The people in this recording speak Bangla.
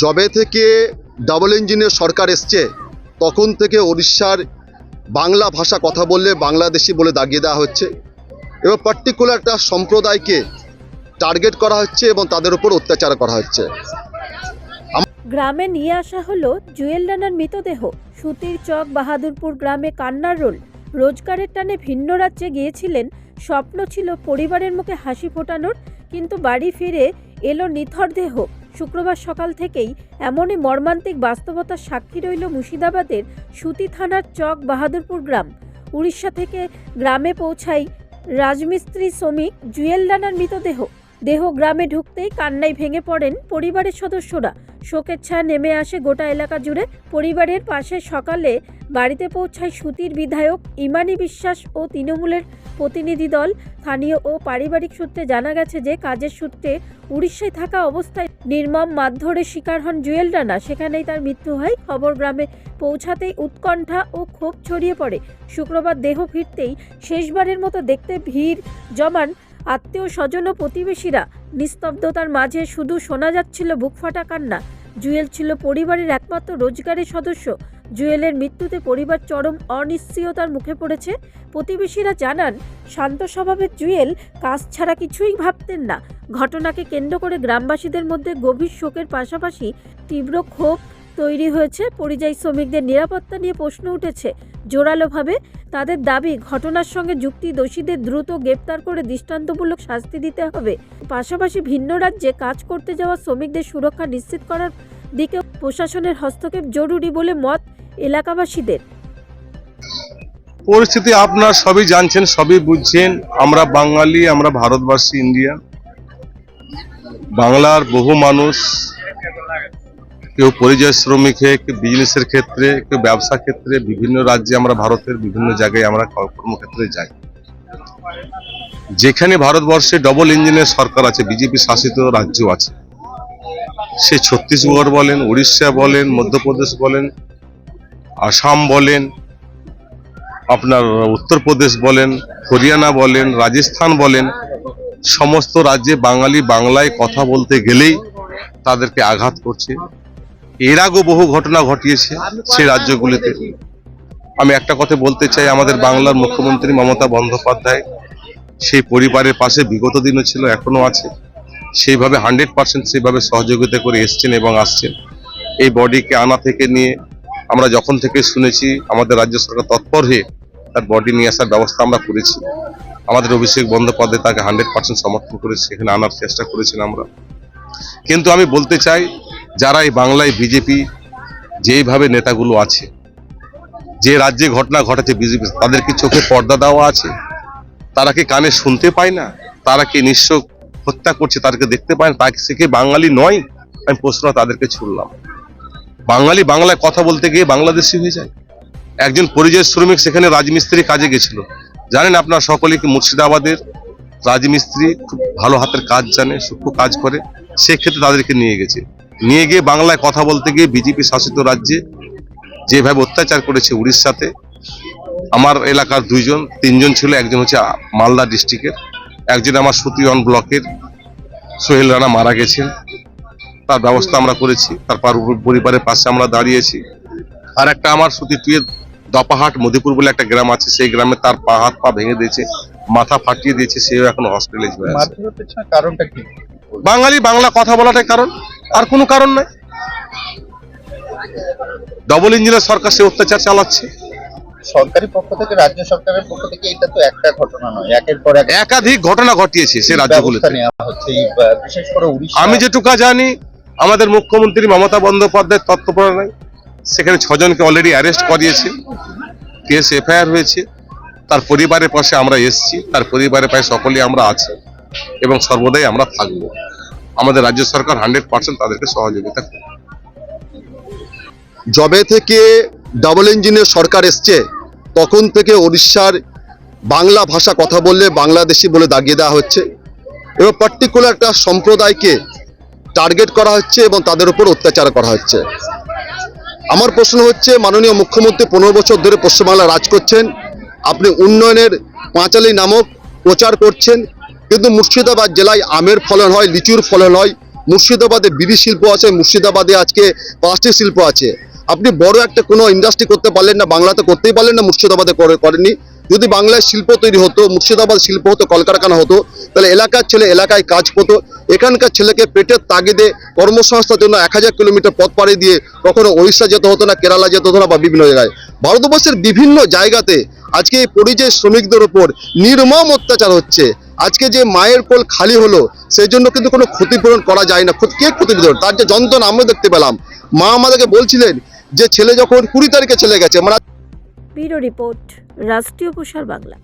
যবে থেকে ডাবল ইঞ্জিনের সরকার এসছে তখন থেকে উড়িষ্যার বাংলা ভাষা কথা বললে বাংলাদেশি বলে দাগিয়ে দেওয়া হচ্ছে এবং পার্টিকুলার একটা সম্প্রদায়কে টার্গেট করা হচ্ছে এবং তাদের উপর অত্যাচার করা হচ্ছে। গ্রামে নিয়ে আসা হলো জুয়েল রানার মৃতদেহ। সুতির চক বাহাদুরপুর গ্রামে কান্নার রোল। রোজগারের টানে ভিন্ন রাজ্যে গিয়েছিলেন, স্বপ্ন ছিল পরিবারের মুখে হাসি ফোটানোর, কিন্তু বাড়ি ফিরে এলো নিথর দেহ। শুক্রবার সকাল থেকেই এমনই মর্মান্তিক বাস্তবতার সাক্ষী রইল মুর্শিদাবাদের সুতি থানার চক বাহাদুরপুর গ্রাম। উড়িষ্যা থেকে গ্রামে পৌঁছায় রাজমিস্ত্রি শ্রমিক জুয়েল রানার মৃতদেহ। দেহ গ্রামে ঢুকতেই কান্নায় ভেঙে পড়েন পরিবারের সদস্যরা। শোকের ছায়া নেমে আসে গোটা এলাকা জুড়ে। পরিবারের পাশে সকালে বাড়িতে পৌঁছায় সুতির বিধায়ক ইমানি বিশ্বাস ও তৃণমূলের প্রতিনিধি দল। স্থানীয় ও পারিবারিক সূত্রে জানা গেছে যে কাজের সূত্রে উড়িষ্যায় থাকা অবস্থায় নির্মম মারধরের শিকার হন জুয়েল রানা। সেখানেই তার মৃত্যু হয়। খবর গ্রামে পৌঁছাতেই উৎকণ্ঠা ও ক্ষোভ ছড়িয়ে পড়ে। শুক্রবার দেহ ফিরতেই শেষবারের মতো দেখতে ভিড় জমান আত্মীয় স্বজন ও প্রতিবেশীরা। নিস্তব্ধতার মাঝে শুধু শোনা যাচ্ছিল বুকফাটা কান্না। জুয়েল ছিল পরিবারের একমাত্র রোজগারের সদস্য। জুয়েলের মৃত্যুতে পরিবার চরম অনিশ্চয়তার মুখে পড়েছে। প্রতিবেশীরা জানান, শান্ত স্বভাবের জুয়েল কাজ ছাড়া কিছুই ভাবতেন না। ঘটনাকে কেন্দ্র করে গ্রামবাসীদের মধ্যে গভীর শোকের পাশাপাশি তীব্র ক্ষোভ তৈরি হয়েছে। পরিযায়ী শ্রমিকদের নিরাপত্তা নিয়ে প্রশ্ন উঠেছে জোরালোভাবে। তাদের দাবি, ঘটনার সঙ্গে যুক্তি দোষীদের দ্রুত গ্রেপ্তার করে দৃষ্টান্তমূলক শাস্তি দিতে হবে। পাশাপাশি ভিন্ন রাজ্যে কাজ করতে যাওয়া শ্রমিকদের সুরক্ষা নিশ্চিত করার দিকে প্রশাসনের হস্তক্ষেপ জরুরি বলে মত এলাকাবাসীদের। পরিস্থিতি আপনার সবই জানছেন, সবই বুঝছেন। আমরা বাঙালি, আমরা ভারতবাসী, ইন্ডিয়ান। বাংলার বহু মানুষ, কেউ পরিযায়ী শ্রমিক হয়ে, কেউ বিজনেসের ক্ষেত্রে, কেউ ব্যবসা ক্ষেত্রে বিভিন্ন রাজ্যে, আমরা ভারতের বিভিন্ন জায়গায় আমরা কর্মক্ষেত্রে যাই। যেখানে ভারতবর্ষে ডবল ইঞ্জিনের সরকার আছে, বিজেপি শাসিত রাজ্য আছে, সে ছত্তিশগড় বলেন, উড়িষ্যা বলেন, মধ্যপ্রদেশ বলেন, আসাম বলেন, আপনার উত্তরপ্রদেশ বলেন, হরিয়ানা বলেন, রাজস্থান বলেন, সমস্ত রাজ্যে বাঙালি বাংলায় কথা বলতে গেলেই তাদেরকে আঘাত করছে। এর আগেও বহু ঘটনা ঘটিয়েছে সেই রাজ্যগুলিতে। আমি একটা কথা বলতে চাই, আমাদের বাংলার মুখ্যমন্ত্রী মমতা বন্দ্যোপাধ্যায় সেই পরিবারের পাশে বিগত দিনও ছিল, এখনো আছে। সেইভাবে 100% সেইভাবে সহযোগিতা করে এসছেন এবং আসছেন। এই বডিকে আনা থেকে নিয়ে আমরা যখন থেকে শুনেছি, আমাদের রাজ্য সরকার তৎপর হয়ে তার বডি নিয়ে আসার ব্যবস্থা আমরা করেছি। আমাদের অভিষেক বন্দ্যোপাধ্যায় তাকে 100% সমর্থন করেছে, সেখানে আনার চেষ্টা করেছেন আমরা। কিন্তু আমি বলতে চাই, যারা এই বাংলায় বিজেপি যেইভাবে নেতাগুলো আছে, যে রাজ্যে ঘটনা ঘটেছে বিজেপি, তাদের কি চোখে পর্দা দেওয়া আছে? তারা কি কানে শুনতে পায় না? তারা কি নিঃস্ব হত্যা করছে, তাদেরকে দেখতে পায় না? তাকে সে কি বাঙালি নয়? আমি প্রশ্ন তাদেরকে ছুড়লাম। বাঙালি বাংলায় কথা বলতে গিয়ে বাংলাদেশি হয়ে যায়। একজন পরিযায়ী শ্রমিক সেখানে রাজমিস্ত্রি কাজে গেছিল। জানেন আপনারা সকলে কি মুর্শিদাবাদের রাজমিস্ত্রি খুব ভালো হাতের কাজ জানে, সূক্ষ্ম কাজ করে। সেক্ষেত্রে তাদেরকে নিয়ে গিয়ে বাংলায় কথা বলতে গিয়ে বিজেপি শাসিত রাজ্যে যেভাবে অত্যাচার করেছে উড়িষ্যাতে। আমার এলাকার 3জন ছিল। একজন হচ্ছে মালদা ডিস্ট্রিক্টের, একজন আমার সুতিওয়ান ব্লকের সোহেল রানা মারা গেছেন। তার ব্যবস্থা আমরা করেছি, তার পরিবারের পাশে আমরা দাঁড়িয়েছি। আর একটা আমার সুতি টুয়ের দপাহাট মধুপুর বলে একটা গ্রাম আছে, সেই গ্রামে তার হাত পা ভেঙে দিয়েছে, মাথা ফাটিয়ে দিয়েছে, সেও এখন হসপিটালে আছে। কারণটা কি? বাঙালি বাংলা কথা বলাটাই কারণ, আর কোনো কারণ নাই। ডবল ইঞ্জিনের সরকার সে অত্যাচার চালাচ্ছে। সরকারি পক্ষ থেকে, রাজ্য সরকারের পক্ষ থেকে এটা তো একটা ঘটনা নয়, একের পর এক একাধিক ঘটনা ঘটিয়েছে সে রাজ্যগুলোতে। বিশেষ করে উড়িষ্যা। আমি যেটুকু জানি, আমাদের মুখ্যমন্ত্রী মমতা বন্দ্যোপাধ্যায় তত্ত্বাবধানে সেখানে 6 জনকে অলরেডি অ্যারেস্ট করিয়েছে, কেস এফআইআর হয়েছে। তার পরিবারের পাশে আমরা এসেছি, তার পরিবারের পাশে সকলেই আমরা আছি এবং সর্বদাই আমরা থাকব। আমাদের রাজ্য সরকার 100% তাদেরকে সহযোগিতা করবে। যবে থেকে ডাবল ইঞ্জিনের সরকার এসছে তখন থেকে উড়িষ্যার বাংলা ভাষা কথা বললে বাংলাদেশি বলে দাগিয়ে দেওয়া হচ্ছে এবং পার্টিকুলার একটা সম্প্রদায়কে টার্গেট করা হচ্ছে এবং তাদের উপর অত্যাচার করা হচ্ছে। আমার প্রশ্ন হচ্ছে, মাননীয় মুখ্যমন্ত্রী 15 বছর ধরে পশ্চিমবাংলা রাজ করছেন, আপনি উন্নয়নের পাঁচালী নামক প্রচার করছেন, কিন্তু মুর্শিদাবাদ জেলায় আমের ফলন হয়, লিচুর ফলন হয়, মুর্শিদাবাদে বিড়ি শিল্প আছে, মুর্শিদাবাদে আজকে প্লাস্টিক শিল্প আছে। আপনি বড় একটা কোনো ইন্ডাস্ট্রি করতে পারলেন না, বাংলাতে করতেই পারলেন না, মুর্শিদাবাদে করেননি। যদি বাংলায় শিল্প তৈরি হতো, মুর্শিদাবাদ শিল্প হতো, কলকারখানা হতো, তাহলে এলাকার ছেলে এলাকায় কাজ পেতো। এখানকার ছেলেকে পেটের তাগিদে কর্মসংস্থার জন্য 1000 কিলোমিটার পথ পাড়ি দিয়ে কখনো ওড়িশা যেতে হতো না, কেরালা যেতে হতো না, বা বিভিন্ন জায়গায়। ভারতবর্ষের বিভিন্ন জায়গাতে আজকে এই পরিযায়ী শ্রমিকদের ওপর নির্মম অত্যাচার হচ্ছে। আজকে যে মায়ের কোল খালি হলো, সেই জন্য কিন্তু কোনো ক্ষতিপূরণ করা যায় না। কে ক্ষতিপূরণ? তার যে যন্ত্রণা আমরা দেখতে পেলাম। মা আমাদেরকে বলছিলেন যে ছেলে যখন 20 তারিখে ছেলে গেছে, মানে ব্যুরো রিপোর্ট, রাষ্ট্রীয় প্রসার বাংলা।